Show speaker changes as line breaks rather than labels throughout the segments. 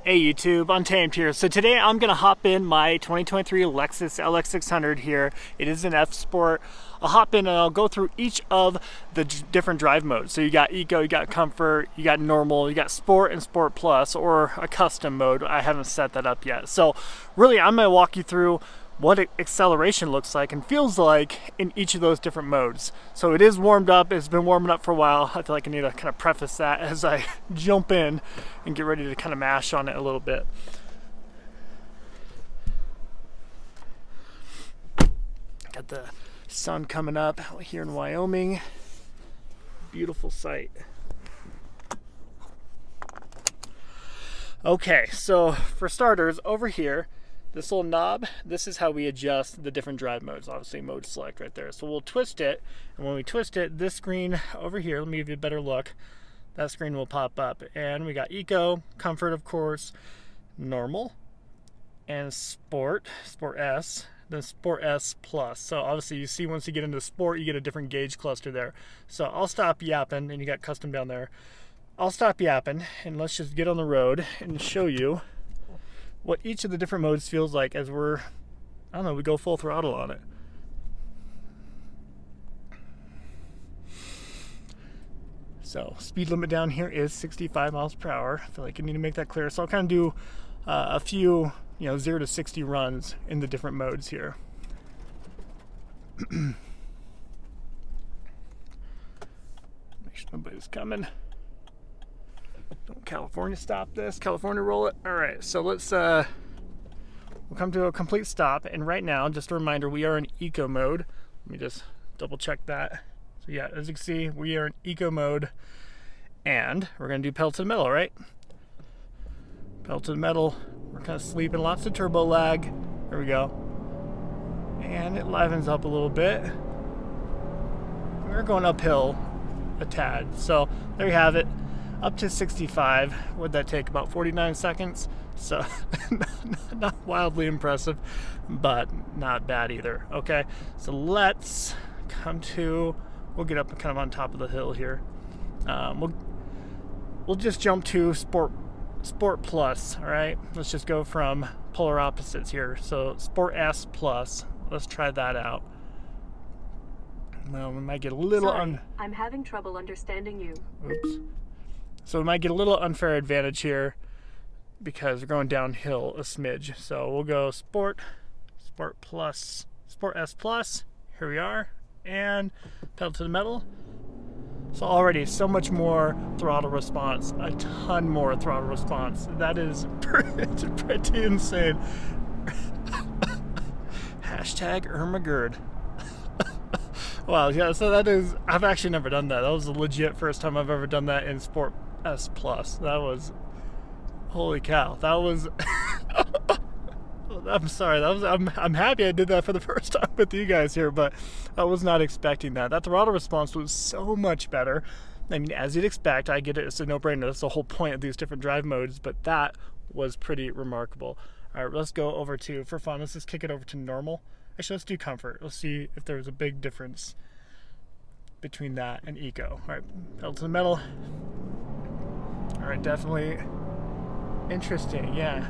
Hey YouTube, Untamed here. So today I'm going to hop in my 2023 Lexus LX600 here. It is an F Sport. I'll hop in and I'll go through each of the different drive modes. So you got Eco, you got Comfort, you got Normal, you got Sport and Sport Plus, or a custom mode. I haven't set that up yet. So really I'm going to walk you through what acceleration looks like and feels like in each of those different modes. So it is warmed up, it's been warming up for a while. I feel like I need to kind of preface that as I jump in and get ready to kind of mash on it a little bit. Got the sun coming up out here in Wyoming. Beautiful sight. Okay, so for starters, over here, this little knob, this is how we adjust the different drive modes. Obviously mode select right there. So we'll twist it, and when we twist it, this screen over here, let me give you a better look, that screen will pop up. And we got Eco, Comfort of course, Normal, and Sport, Sport S, then Sport S Plus. So obviously you see once you get into Sport, you get a different gauge cluster there. So I'll stop yapping, and you got custom down there. I'll stop yapping, and let's just get on the road and show you what each of the different modes feels like as we're, I don't know, we go full throttle on it. So speed limit down here is 65 miles per hour. I feel like I need to make that clear. So I'll kind of do a few, 0 to 60 runs in the different modes here. Make sure nobody's coming. Don't California stop this, California roll it. All right, so let's we'll come to a complete stop, and right now, just a reminder, we are in Eco mode. Let me just double check that. So yeah, as you can see, we are in Eco mode, and we're gonna do pedal to the metal, right? Pedal to the metal, we're kind of sleeping, lots of turbo lag. There we go. And it livens up a little bit. We're going uphill a tad. So there you have it. Up to 65, would that take about 49 seconds? So not wildly impressive, but not bad either. Okay, so let's come to, we'll get up kind of on top of the hill here. We'll just jump to Sport Plus, all right? Let's just go from polar opposites here. So Sport S Plus, let's try that out. Well, we might get a little
I'm having trouble understanding you.
Oops. So we might get a little unfair advantage here because we're going downhill a smidge. So we'll go Sport Plus, Sport S Plus. Here we are, and pedal to the metal. So already so much more throttle response, a ton more throttle response. That is pretty insane. Hashtag Ermagerd. Wow, yeah, so that is, I've actually never done that. That was the legit first time I've ever done that in Sport S Plus. That was, holy cow, that was, I'm sorry, that was, I'm happy I did that for the first time with you guys here, but I was not expecting that. That throttle response was so much better. I mean, as you'd expect, I get it, it's a no-brainer. That's the whole point of these different drive modes, but that was pretty remarkable. All right, let's go over to, for fun, let's just kick it over to Normal. Actually, let's do Comfort. Let's see if there's a big difference between that and Eco. All right, pedal to the metal. All right, definitely interesting, yeah.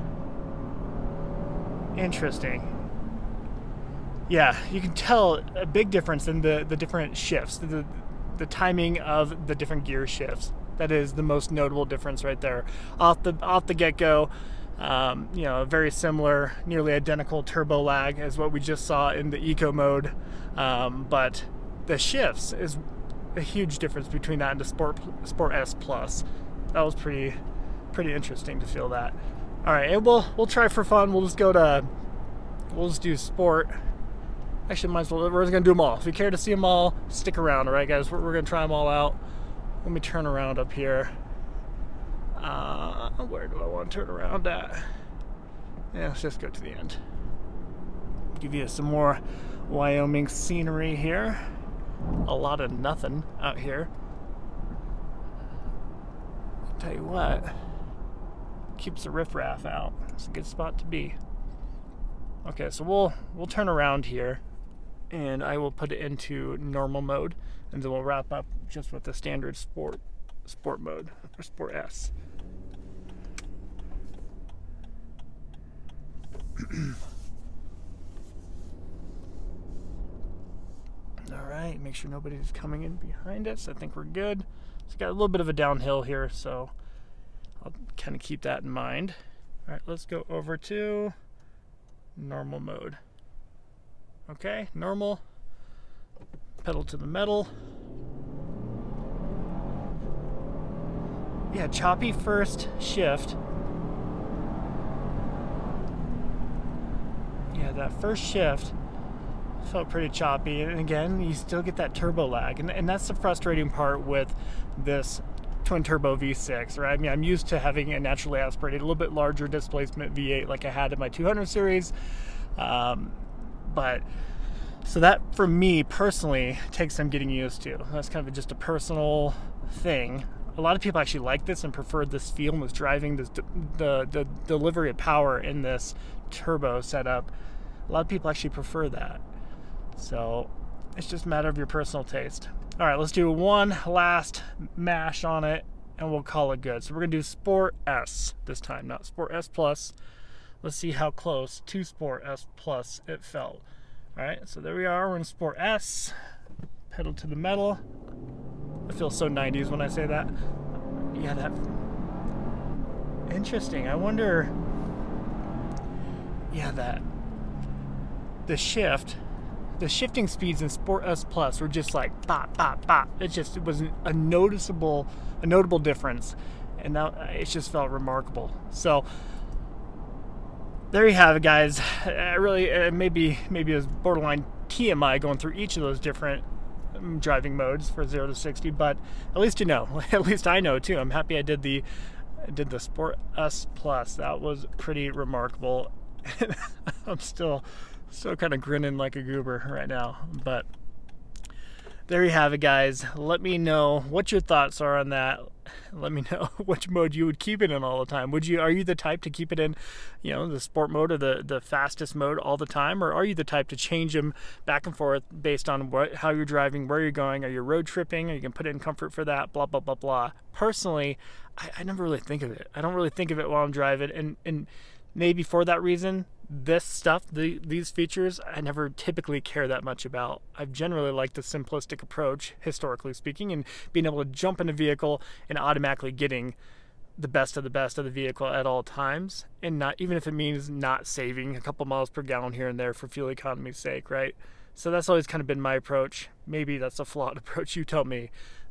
Interesting. Yeah, you can tell a big difference in the different shifts, the timing of the different gear shifts. That is the most notable difference right there. Off the get-go, very similar, nearly identical turbo lag as what we just saw in the Eco mode, but the shifts is a huge difference between that and the Sport S Plus. That was pretty interesting to feel that. All right, and we'll try for fun. We'll just do Sport. Actually, might as well. We're just gonna do them all. If you care to see them all, stick around. All right, guys. We're gonna try them all out. Let me turn around up here. Where do I want to turn around at? Yeah, let's just go to the end. Give you some more Wyoming scenery here. A lot of nothing out here. I'll tell you what, keeps the riffraff out. It's a good spot to be. Okay, so we'll turn around here, and I will put it into Normal mode, and then we'll wrap up just with the standard sport mode, or Sport S. All right, make sure nobody's coming in behind us. I think we're good. It's got a little bit of a downhill here, so I'll kind of keep that in mind. All right, let's go over to normal mode. Okay, normal. Pedal to the metal. Yeah, choppy first shift. Yeah, that first shift felt pretty choppy, and again, you still get that turbo lag, and that's the frustrating part with this twin turbo V6, right? I mean, I'm used to having a naturally aspirated, a little bit larger displacement V8 like I had in my 200 series, but so that for me personally takes some getting used to. That's kind of just a personal thing. A lot of people actually like this and prefer this feel and was driving this the delivery of power in this turbo setup. A lot of people actually prefer that. So it's just a matter of your personal taste. All right, let's do one last mash on it and we'll call it good. So we're gonna do Sport S this time, not Sport S Plus. Let's see how close to Sport S Plus it felt. All right, so there we are, we're in Sport S. Pedal to the metal. I feel so 90s when I say that. Yeah, that. Interesting. I wonder. Yeah, that. The shifting speeds in Sport S Plus were just like bop, bop, bop. It was a notable difference, and now it just felt remarkable. So there you have it, guys. Really, maybe it was borderline TMI going through each of those different driving modes for 0 to 60, but at least you know. At least I know too. I'm happy I did the Sport S Plus. That was pretty remarkable. I'm still kind of grinning like a goober right now, but there you have it, guys. Let me know what your thoughts are on that. Let me know which mode you would keep it in all the time. Are you the type to keep it in, you know, the sport mode or the fastest mode all the time, or are you the type to change them back and forth based on how you're driving, where you're going? Are you road tripping? Or you can put it in comfort for that, blah blah blah blah. Personally, I never really think of it. I don't really think of it while I'm driving, and maybe for that reason, this stuff, these features, I never typically care that much about. I've generally liked the simplistic approach, historically speaking, and being able to jump in a vehicle and automatically getting the best of the vehicle at all times, and not, even if it means not saving a couple miles per gallon here and there for fuel economy's sake, right? So that's always kind of been my approach. Maybe that's a flawed approach, you tell me.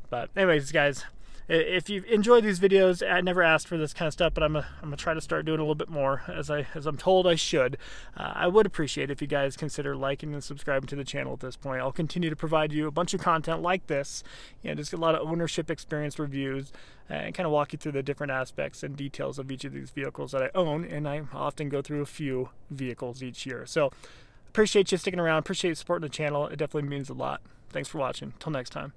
But anyways, guys, if you've enjoyed these videos, I never asked for this kind of stuff, but I'm gonna try to start doing a little bit more, as I'm told I should. I would appreciate if you guys consider liking and subscribing to the channel at this point. I'll continue to provide you a bunch of content like this, you know, just a lot of ownership experience reviews, and kind of walk you through the different aspects and details of each of these vehicles that I own, and I often go through a few vehicles each year. So appreciate you sticking around, appreciate you supporting the channel. It definitely means a lot. Thanks for watching. Till next time.